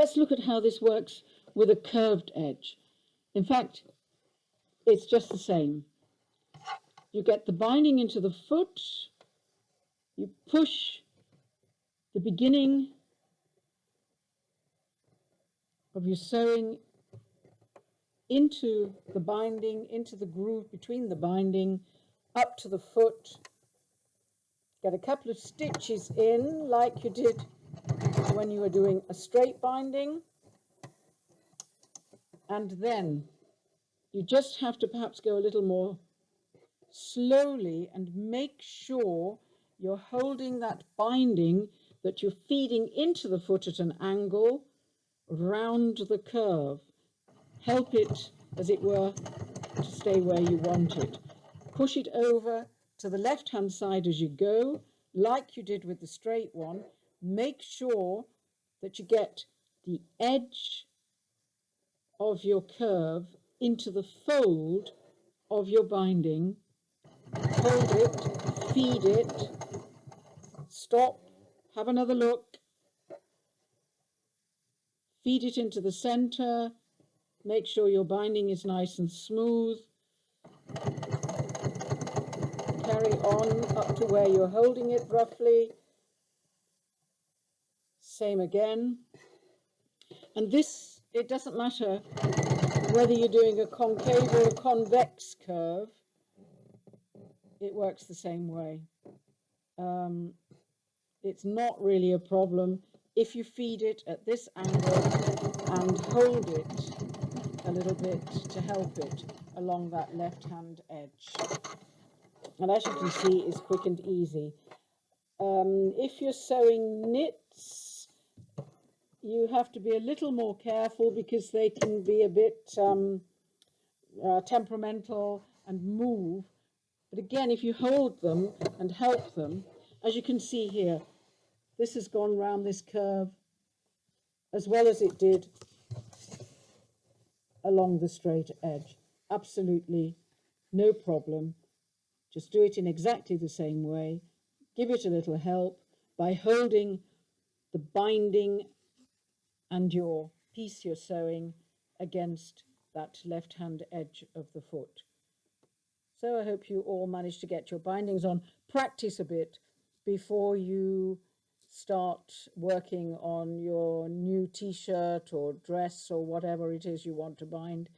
Let's look at how this works with a curved edge. In fact, it's just the same. You get the binding into the foot, you push the beginning of your sewing into the binding, into the groove between the binding, up to the foot. Get a couple of stitches in like you did when you were doing a straight binding. And then you just have to perhaps go a little more slowly and make sure you're holding that binding, that you're feeding into the foot at an angle round the curve. Help it, as it were, to stay where you want it. Push it over to the left-hand side as you go, like you did with the straight one. Make sure that you get the edge of your curve into the fold of your binding. Hold it, feed it, stop, have another look, feed it into the center, make sure your binding is nice and smooth, carry on up to where you're holding it roughly, same again. And this, it doesn't matter whether you're doing a concave or a convex curve, it works the same way. It's not really a problem if you feed it at this angle and hold it a little bit to help it along that left-hand edge. And as you can see, it's quick and easy. If you're sewing knits, you have to be a little more careful because they can be a bit temperamental and move. But again, if you hold them and help them, as you can see here, this has gone round this curve as well as it did along the straight edge. Absolutely no problem. Just do it in exactly the same way. Give it a little help by holding the binding and your piece you're sewing against that left-hand edge of the foot. So I hope you all manage to get your bindings on. Practice a bit before you start working on your new t-shirt or dress or whatever it is you want to bind,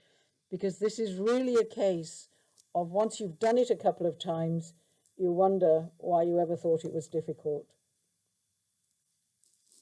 because this is really a case of once you've done it a couple of times, you wonder why you ever thought it was difficult.